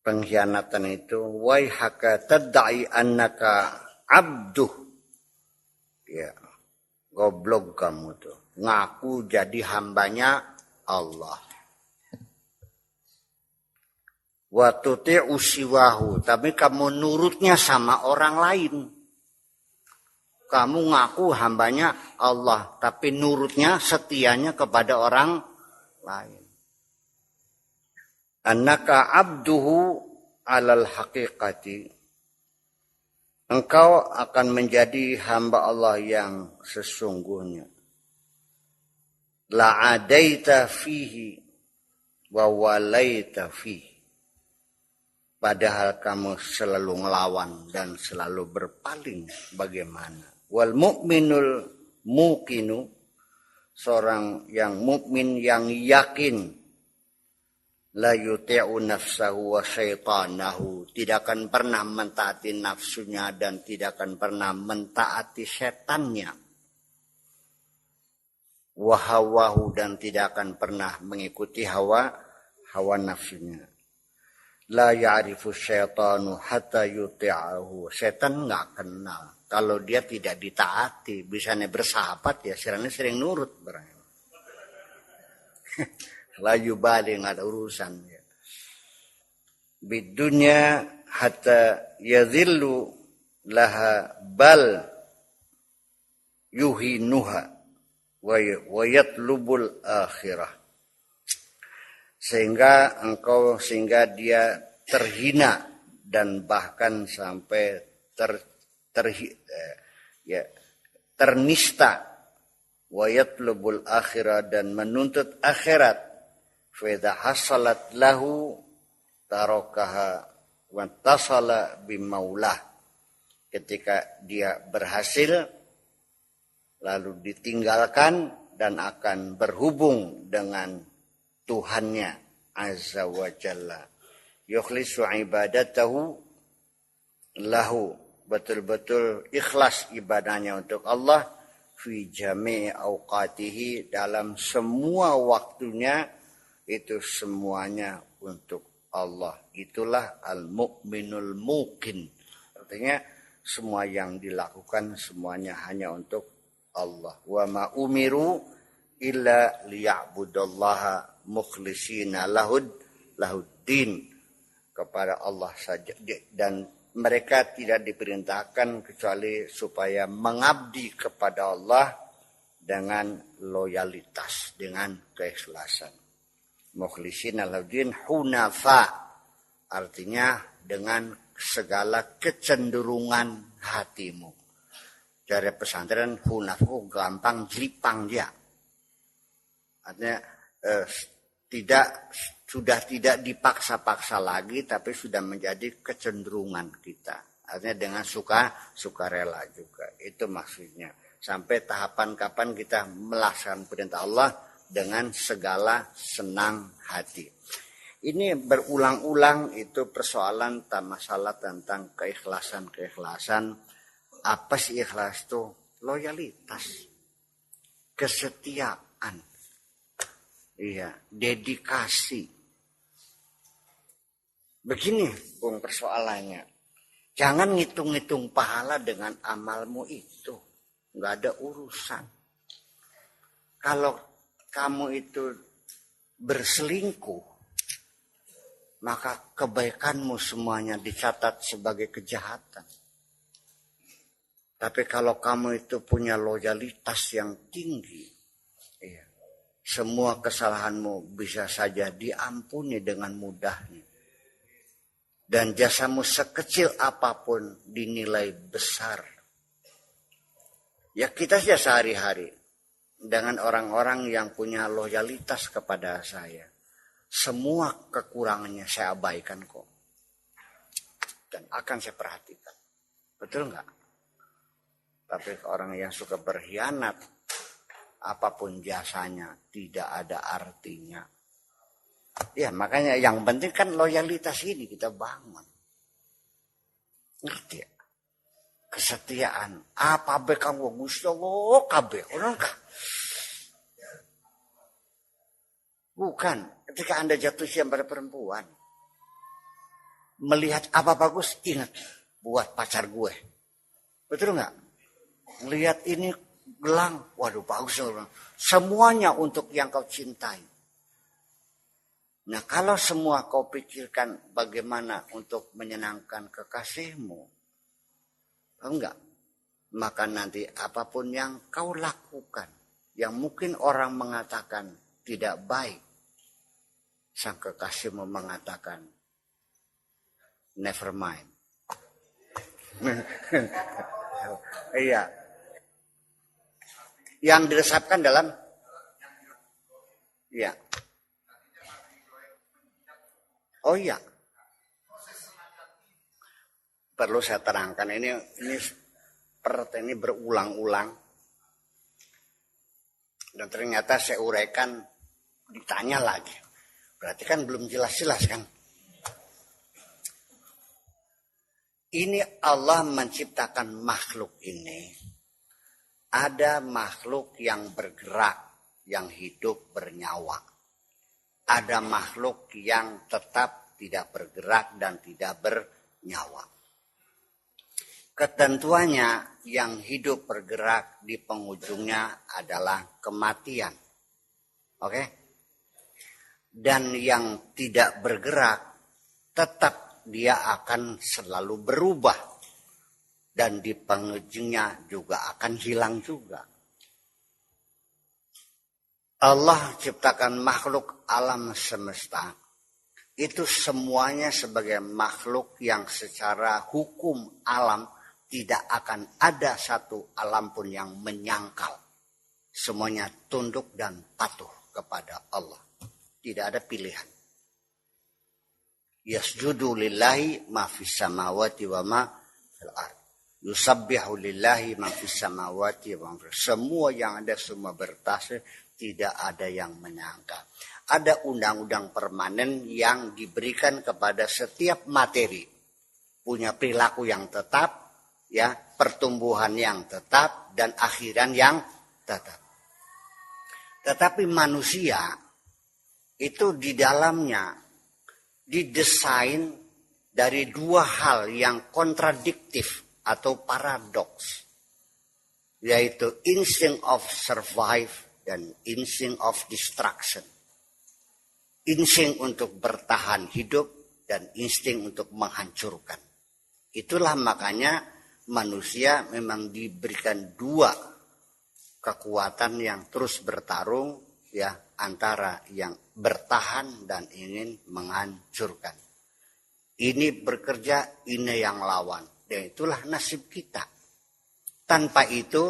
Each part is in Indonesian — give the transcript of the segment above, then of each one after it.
pengkhianatan itu, waihaka tad'i annaka abduh. Ya, goblok kamu tuh. Ngaku jadi hambanya Allah. Wa tuti'u siwahu, tapi kamu nurutnya sama orang lain. Kamu ngaku hambanya Allah, tapi nurutnya, setianya kepada orang lain. Annaka abduhu alal haqiqati. Engkau akan menjadi hamba Allah yang sesungguhnya. La'adaita fihi wa walaita fihi. Padahal kamu selalu ngelawan dan selalu berpaling bagaimana. Wal mu'minul muqinu, seorang yang mukmin yang yakin, la yuti'u nafsahu wa syaitanahu, tidak akan pernah mentaati nafsunya dan tidak akan pernah mentaati setannya. Wa hawahu, dan tidak akan pernah mengikuti hawa nafsunya. La ya'rifu syaitanu hatta yuti'ahu, setan enggak kenal kalau dia tidak ditaati. Bisanya bersahabat ya, sering nurut barang. Laju balik nggak ada urusan ya. Bidunya hatta yadhillu laha bal yuhinuha wa yatlubul akhirah. Sehingga dia terhina dan bahkan sampai ternista, wa yatlubul akhirah, dan menuntut akhirat. Fa'idha hasalat lahu tarakaha wa tasala bimaulah. Ketika dia berhasil lalu ditinggalkan dan akan berhubung dengan Tuhannya azza wa jalla. Yukhlisu ibadatahu lahu, betul-betul ikhlas ibadahnya untuk Allah, fi jami' awqatihi, dalam semua waktunya itu semuanya untuk Allah. Itulah al-mu'minul muqin. Artinya semua yang dilakukan semuanya hanya untuk Allah. Wa ma umiru illa liya'budallaha mukhlishina lahuddin, kepada Allah saja, dan mereka tidak diperintahkan kecuali supaya mengabdi kepada Allah dengan loyalitas, dengan keikhlasan. Mukhlishina lahuddin hunafa, artinya dengan segala kecenderungan hatimu. Dari pesantren hunafu gampang jelipang dia. Artinya sudah tidak dipaksa-paksa lagi, tapi sudah menjadi kecenderungan kita. Artinya dengan sukarela juga. Itu maksudnya. Sampai tahapan kapan kita melaksanakan perintah Allah dengan segala senang hati. Ini berulang-ulang, itu persoalan masalah tentang keikhlasan. Apa sih ikhlas itu? Loyalitas, kesetiaan, iya, dedikasi. Begini Bung persoalannya. Jangan ngitung-ngitung pahala dengan amalmu itu. Nggak ada urusan. Kalau kamu itu berselingkuh, maka kebaikanmu semuanya dicatat sebagai kejahatan. Tapi kalau kamu itu punya loyalitas yang tinggi, iya, semua kesalahanmu bisa saja diampuni dengan mudahnya. Dan jasamu sekecil apapun dinilai besar. Ya kita saja sehari-hari dengan orang-orang yang punya loyalitas kepada saya, semua kekurangannya saya abaikan kok. Dan akan saya perhatikan. Betul enggak? Tapi orang yang suka berkhianat, apapun jasanya tidak ada artinya. Ya makanya yang penting kan loyalitas ini kita bangun. Ngerti ya? Kesetiaan. Apa be kamu Gusti Allah kabeh orang kah? Bukan. Ketika Anda jatuh cinta pada perempuan, Melihat apa bagus, ingat buat pacar gue. Betul nggak? Melihat ini gelang, waduh bagus. Semuanya untuk yang kau cintai. Nah kalau semua kau pikirkan bagaimana untuk menyenangkan kekasihmu, enggak, maka nanti apapun yang kau lakukan, yang mungkin orang mengatakan tidak baik, sang kekasihmu mengatakan, never mind. Iya. Yang diresapkan dalam, iya. Oh iya, perlu saya terangkan ini berulang-ulang dan ternyata saya uraikan ditanya lagi, berarti kan belum jelas-jelas kan? Ini Allah menciptakan makhluk ini, ada makhluk yang bergerak, yang hidup bernyawa. Ada makhluk yang tetap tidak bergerak dan tidak bernyawa. Ketentuannya yang hidup bergerak di penghujungnya adalah kematian. Oke? Dan yang tidak bergerak tetap dia akan selalu berubah. Dan di penghujungnya juga akan hilang juga. Allah ciptakan makhluk alam semesta. Itu semuanya sebagai makhluk yang secara hukum alam tidak akan ada satu alam pun yang menyangkal. Semuanya tunduk dan patuh kepada Allah. Tidak ada pilihan. Yasjudu lillahi ma fis samawati wa ma fil ardh. Yusabbihu lillahi ma fis samawati wa ma fil ardh. Semua yang ada semua bertasbih. Tidak ada yang menyangka. Ada undang-undang permanen yang diberikan kepada setiap materi. Punya perilaku yang tetap, ya, pertumbuhan yang tetap, dan akhiran yang tetap. Tetapi manusia itu di dalamnya didesain dari dua hal yang kontradiktif atau paradoks. Yaitu instinct of survive dan insting of destruction. Insting untuk bertahan hidup dan insting untuk menghancurkan. Itulah makanya manusia memang diberikan dua kekuatan yang terus bertarung, ya, antara yang bertahan dan ingin menghancurkan. Ini bekerja, ini yang lawan. Dan itulah nasib kita. Tanpa itu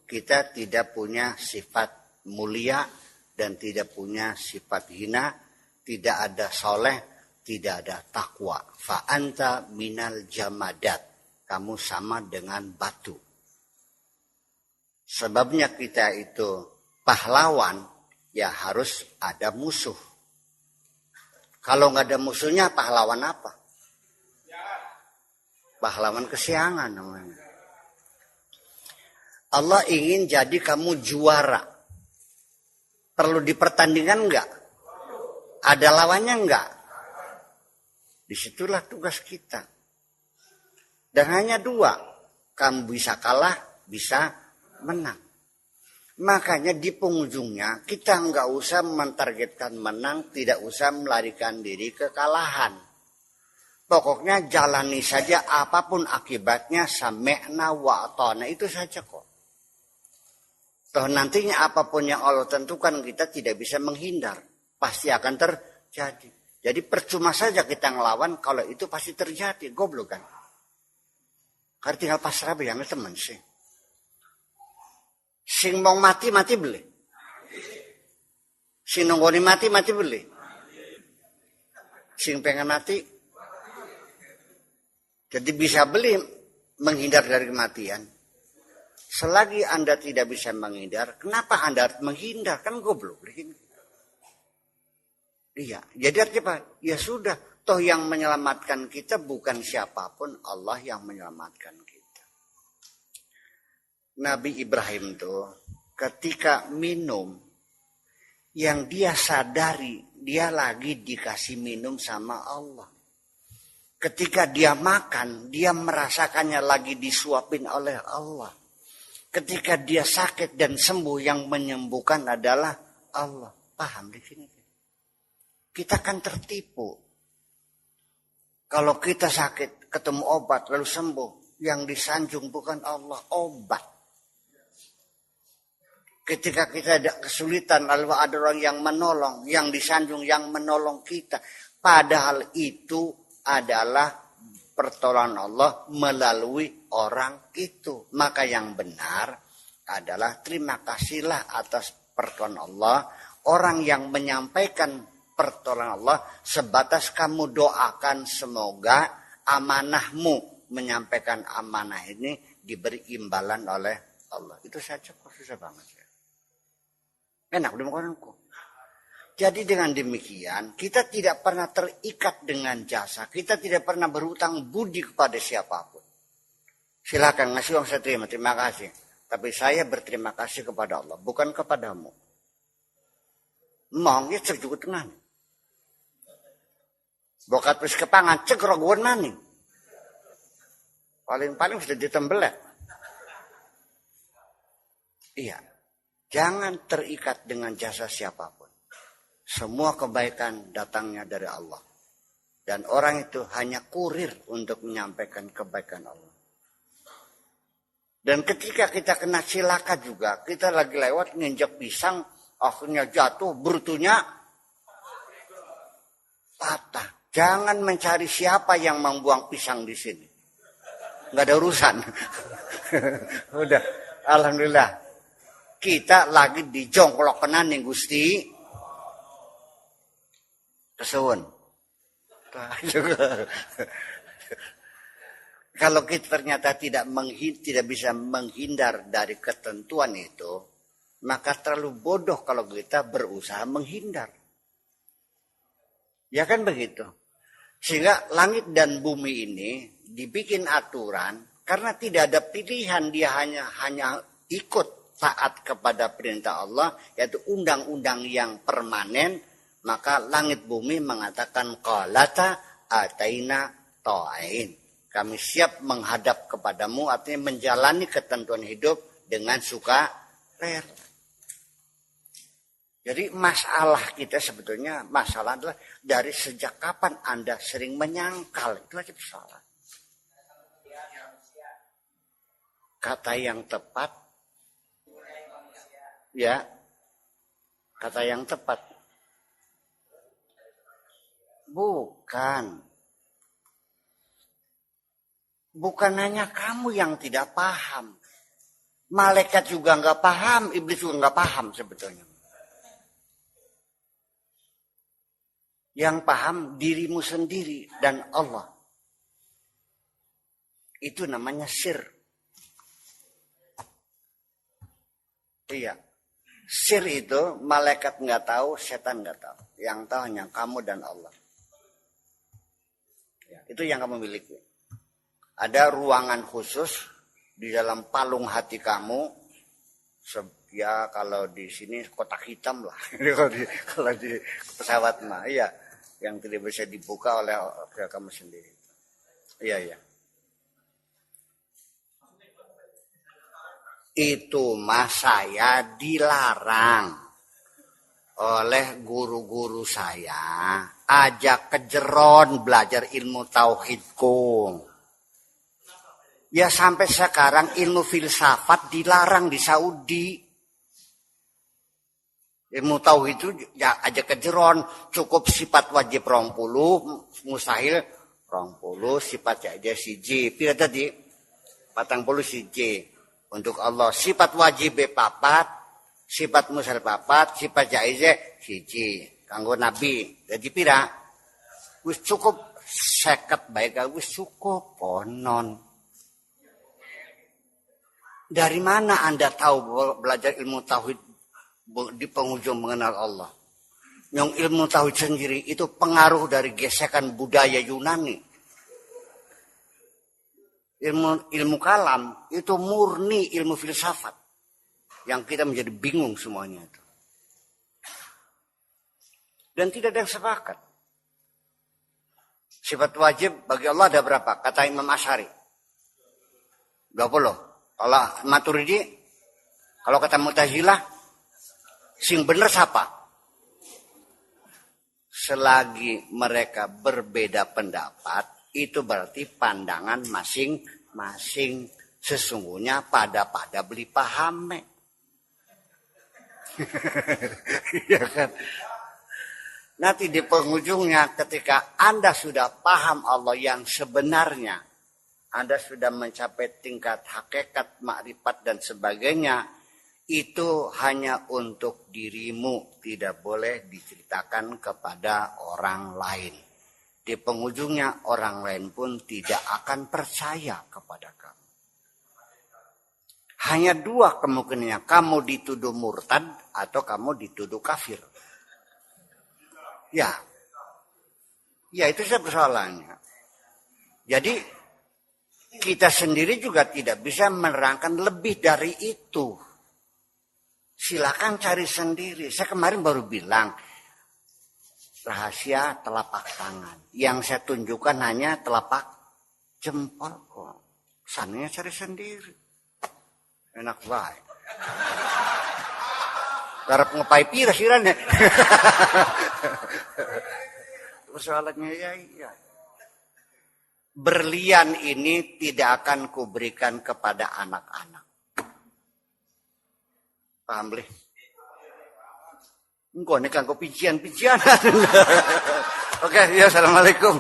kita tidak punya sifat mulia dan tidak punya sifat hina, tidak ada soleh, tidak ada takwa. Fa anta minal jamadat, kamu sama dengan batu. Sebabnya kita itu pahlawan, ya harus ada musuh. Kalau nggak ada musuhnya, pahlawan apa? Pahlawan kesiangan namanya. Allah ingin jadi kamu juara. Perlu dipertandingkan enggak? Ada lawannya enggak? Disitulah tugas kita. Dan hanya dua. Kamu bisa kalah, bisa menang. Makanya di penghujungnya kita enggak usah mentargetkan menang, tidak usah melarikan diri kekalahan. Pokoknya jalani saja apapun akibatnya, sami'na wa ata'na, itu saja kok. Toh nantinya apapun yang Allah tentukan kita tidak bisa menghindar. Pasti akan terjadi. Jadi percuma saja kita ngelawan kalau itu pasti terjadi. Goblok kan. Karena tinggal pasrah yang teman sih. Sing mau mati beli. Sing nonggoni mati beli. Sing pengen mati. Jadi bisa beli menghindar dari kematian. Selagi Anda tidak bisa menghindar, kenapa Anda menghindar? Kan goblok. Iya, jadi artinya apa? Ya sudah, toh yang menyelamatkan kita bukan siapapun, Allah yang menyelamatkan kita. Nabi Ibrahim tuh ketika minum, yang dia sadari, dia lagi dikasih minum sama Allah. Ketika dia makan, dia merasakannya lagi disuapin oleh Allah. Ketika dia sakit dan sembuh, yang menyembuhkan adalah Allah. Paham di sini? Kita kan tertipu. Kalau kita sakit, ketemu obat, lalu sembuh. Yang disanjung bukan Allah, obat. Ketika kita ada kesulitan, lalu ada orang yang menolong. Yang disanjung, yang menolong kita. Padahal itu adalah pertolongan Allah melalui orang itu. Maka yang benar adalah terima kasihlah atas pertolongan Allah. Orang yang menyampaikan pertolongan Allah sebatas kamu doakan semoga amanahmu menyampaikan amanah ini diberi imbalan oleh Allah. Itu saja kok, susah banget ya. Enak di makananku. Jadi dengan demikian kita tidak pernah terikat dengan jasa. Kita tidak pernah berhutang budi kepada siapapun. Silakan ngasih uang saya terima kasih. Tapi saya berterima kasih kepada Allah, bukan kepadamu. Mong ya cek juga tengah. Bokat pes kepangan cek rogoan maning. Paling-paling sudah ditembelak. Iya. Jangan terikat dengan jasa siapapun. Semua kebaikan datangnya dari Allah. Dan orang itu hanya kurir untuk menyampaikan kebaikan Allah. Dan ketika kita kena cilaka juga, kita lagi lewat nginjak pisang, akhirnya jatuh, brutunya patah. Jangan mencari siapa yang membuang pisang di sini. Nggak ada urusan. Udah, alhamdulillah. Kita lagi di jongklokenan nih Gusti. Kesuwun. Kalau kita ternyata tidak bisa menghindar dari ketentuan itu, maka terlalu bodoh kalau kita berusaha menghindar. Ya kan begitu. Sehingga langit dan bumi ini dibikin aturan karena tidak ada pilihan, dia hanya ikut taat kepada perintah Allah, yaitu undang-undang yang permanen. Maka langit bumi mengatakan qalata ataina ta'in. Kami siap menghadap kepadamu, artinya menjalani ketentuan hidup dengan suka rela. Jadi masalah kita sebetulnya masalah adalah dari sejak kapan Anda sering menyangkal. Itu aja persoalan. Kata yang tepat. Ya. Kata yang tepat. Bukan hanya kamu yang tidak paham. Malaikat juga nggak paham, iblis juga nggak paham sebetulnya. Yang paham dirimu sendiri dan Allah. Itu namanya sir. Iya. Sir itu malaikat nggak tahu, setan nggak tahu. Yang tahu hanya kamu dan Allah. Ya, itu yang kamu miliki. Ada ruangan khusus di dalam palung hati kamu. Ya kalau di sini kotak hitam lah. kalau di pesawat mah, iya, yang tidak bisa dibuka oleh kamu sendiri. Iya. Itu mah saya dilarang oleh guru-guru saya, ajak kejeron belajar ilmu tauhidku. Ya sampai sekarang ilmu filsafat dilarang di Saudi. Ilmu tauhid itu ya ajak kejeron, cukup sifat wajib 20, mustahil 20, sifat aja siji. Pira tadi? 40 siji. Untuk Allah sifat wajib papat, sifat mustahil papat, sifat jaize siji. Kanggo nabi. Jadi pira? Wis cukup 50 baik wis cukup konon. Dari mana Anda tahu belajar ilmu tauhid di penghujung mengenal Allah? Yang ilmu tauhid sendiri itu pengaruh dari gesekan budaya Yunani. Ilmu kalam itu murni ilmu filsafat. Yang kita menjadi bingung semuanya itu. Dan tidak ada yang sepakat. Sifat wajib bagi Allah ada berapa? Kata Imam Asy'ari. 20. Kalau Maturidi, kalau kata Mu'tazilah, sing bener siapa? Selagi mereka berbeda pendapat, itu berarti pandangan masing-masing. Sesungguhnya pada beli pahame. Ya kan? Nanti di penghujungnya ketika Anda sudah paham Allah yang sebenarnya, Anda sudah mencapai tingkat hakikat, makrifat dan sebagainya, itu hanya untuk dirimu, tidak boleh diceritakan kepada orang lain. Di penghujungnya orang lain pun tidak akan percaya kepada kamu. Hanya dua kemungkinannya, kamu dituduh murtad atau kamu dituduh kafir. Ya itu saja persoalannya. Jadi kita sendiri juga tidak bisa menerangkan lebih dari itu. Silakan cari sendiri. Saya kemarin baru bilang rahasia telapak tangan. Yang saya tunjukkan hanya telapak jempol kok. Sananya cari sendiri. Enak banget. Garap ngepai pira sirane. Persoalannya ya. Berlian ini tidak akan kuberikan kepada anak-anak. Paham boleh? Engkau ini kan kau pijian-pijianan. Oke, ya assalamualaikum.